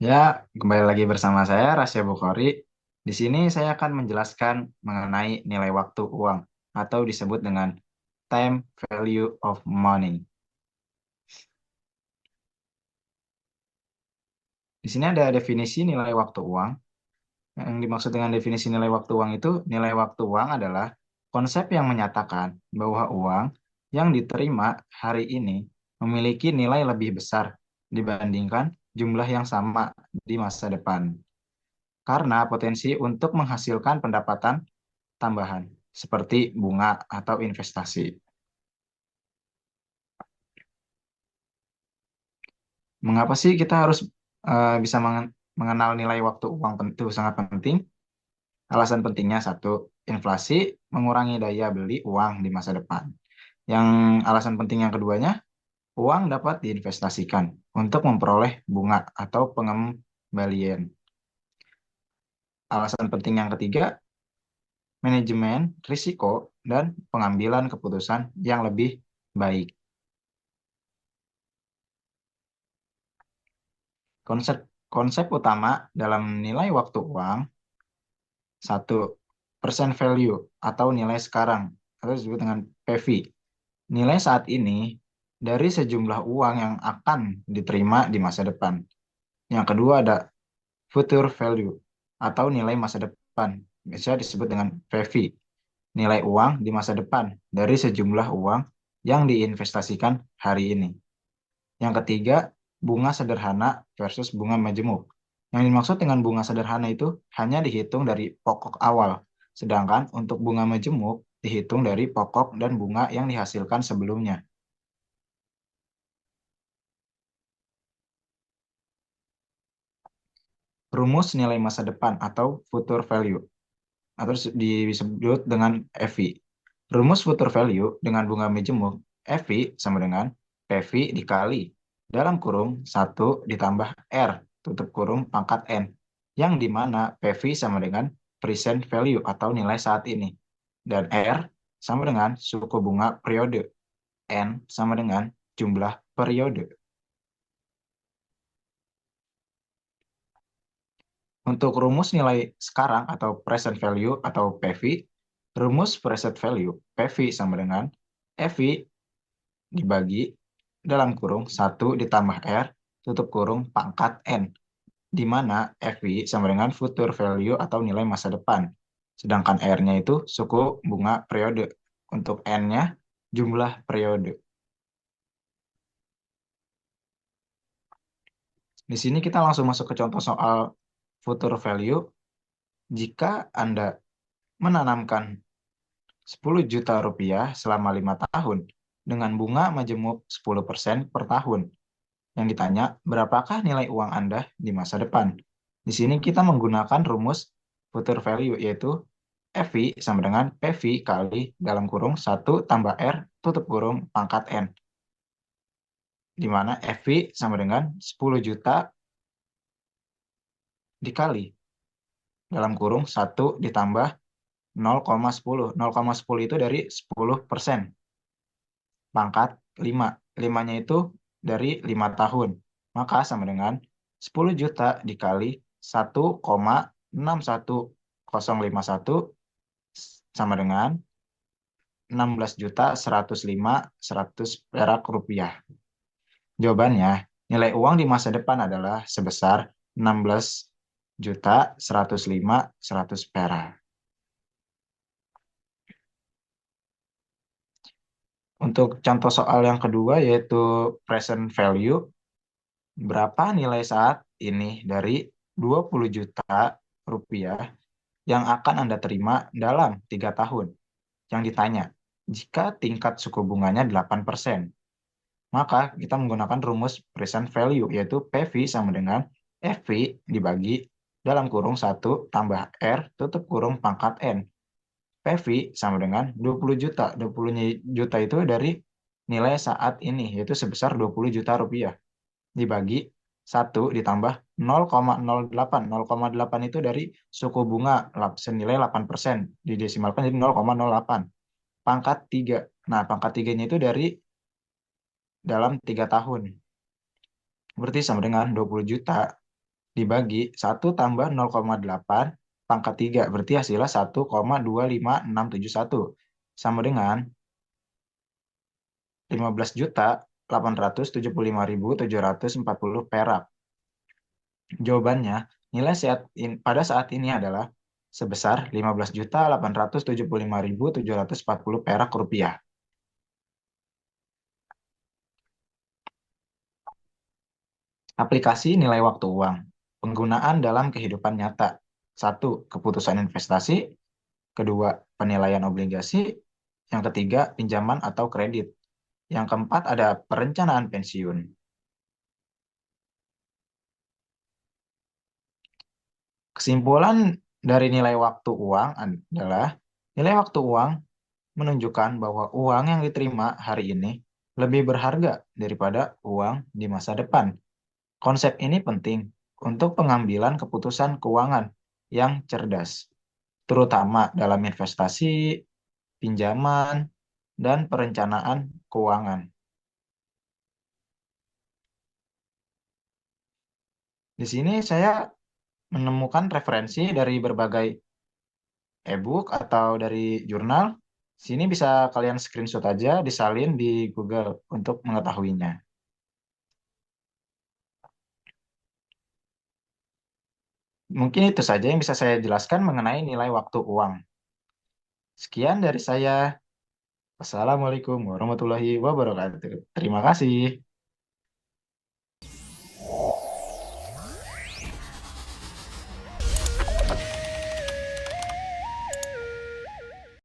Ya, kembali lagi bersama saya, Rasya Bukhari. Di sini saya akan menjelaskan mengenai nilai waktu uang atau disebut dengan time value of money. Di sini ada definisi nilai waktu uang. Yang dimaksud dengan definisi nilai waktu uang itu, nilai waktu uang adalah konsep yang menyatakan bahwa uang yang diterima hari ini memiliki nilai lebih besar dibandingkan jumlah yang sama di masa depan. Karena potensi untuk menghasilkan pendapatan tambahan, seperti bunga atau investasi. Mengapa sih kita harus bisa mengenal nilai waktu uang itu sangat penting? Alasan pentingnya satu, inflasi mengurangi daya beli uang di masa depan. Yang alasan penting yang keduanya, uang dapat diinvestasikan untuk memperoleh bunga atau pengembalian. Alasan penting yang ketiga, manajemen risiko dan pengambilan keputusan yang lebih baik. Konsep konsep utama dalam nilai waktu uang, satu, percent value atau nilai sekarang atau disebut dengan PV. Nilai saat ini dari sejumlah uang yang akan diterima di masa depan. Yang kedua ada future value atau nilai masa depan. Bisa disebut dengan PV. Nilai uang di masa depan dari sejumlah uang yang diinvestasikan hari ini. Yang ketiga, bunga sederhana versus bunga majemuk. Yang dimaksud dengan bunga sederhana itu hanya dihitung dari pokok awal, sedangkan untuk bunga majemuk dihitung dari pokok dan bunga yang dihasilkan sebelumnya. Rumus nilai masa depan atau future value atau disebut dengan FV. Rumus future value dengan bunga majemuk FV sama dengan PV dikali dalam kurung 1 ditambah R tutup kurung pangkat N, yang dimana PV sama dengan present value atau nilai saat ini, dan R sama dengan suku bunga periode, N sama dengan jumlah periode. Untuk rumus nilai sekarang atau present value atau PV, rumus present value PV sama dengan FV dibagi dalam kurung 1 ditambah R tutup kurung pangkat N, di mana FV sama dengan future value atau nilai masa depan. Sedangkan R-nya itu suku bunga periode. Untuk N-nya jumlah periode. Di sini kita langsung masuk ke contoh soal future value. Jika Anda menanamkan 10 juta rupiah selama 5 tahun dengan bunga majemuk 10% per tahun. Yang ditanya, berapakah nilai uang Anda di masa depan? Di sini kita menggunakan rumus future value, yaitu FV sama dengan PV kali dalam kurung 1 tambah R tutup kurung pangkat N. Di mana FV sama dengan 10 juta dikali dalam kurung 1 ditambah 0,10. 0,10 itu dari 10%. Pangkat 5. 5-nya itu dari 5 tahun. Maka sama dengan 10 juta dikali 1,61051 sama dengan 16.105.100 perak rupiah. Jawabannya, nilai uang di masa depan adalah sebesar 16.105.100 perak. Untuk contoh soal yang kedua yaitu present value, berapa nilai saat ini dari 20 juta rupiah yang akan Anda terima dalam 3 tahun? Yang ditanya, jika tingkat suku bunganya 8%, maka kita menggunakan rumus present value, yaitu PV sama dengan FV dibagi dalam kurung 1 tambah R tutup kurung pangkat N. PV sama dengan 20 juta. 20 juta itu dari nilai saat ini, yaitu sebesar 20 juta rupiah. Dibagi 1 ditambah 0,08. 0,8 itu dari suku bunga senilai 8%. Didesimalkan jadi 0,08. Pangkat 3. Nah, pangkat 3-nya itu dari dalam 3 tahun. Berarti sama dengan 20 juta dibagi 1 tambah 0,8 pangkat 3. Berarti hasilnya 1,25671. Sama dengan 15.875.740 perak. Jawabannya, nilai pada saat ini adalah sebesar 15.875.740 perak rupiah. Aplikasi nilai waktu uang. Penggunaan dalam kehidupan nyata. Satu, keputusan investasi. Kedua, penilaian obligasi. Yang ketiga, pinjaman atau kredit. Yang keempat ada perencanaan pensiun. Kesimpulan dari nilai waktu uang adalah nilai waktu uang menunjukkan bahwa uang yang diterima hari ini lebih berharga daripada uang di masa depan. Konsep ini penting untuk pengambilan keputusan keuangan yang cerdas, terutama dalam investasi, pinjaman, dan perencanaan keuangan. Di sini saya menemukan referensi dari berbagai e-book atau dari jurnal. Sini bisa kalian screenshot aja, disalin di Google untuk mengetahuinya. Mungkin itu saja yang bisa saya jelaskan mengenai nilai waktu uang. Sekian dari saya. Wassalamualaikum warahmatullahi wabarakatuh. Terima kasih.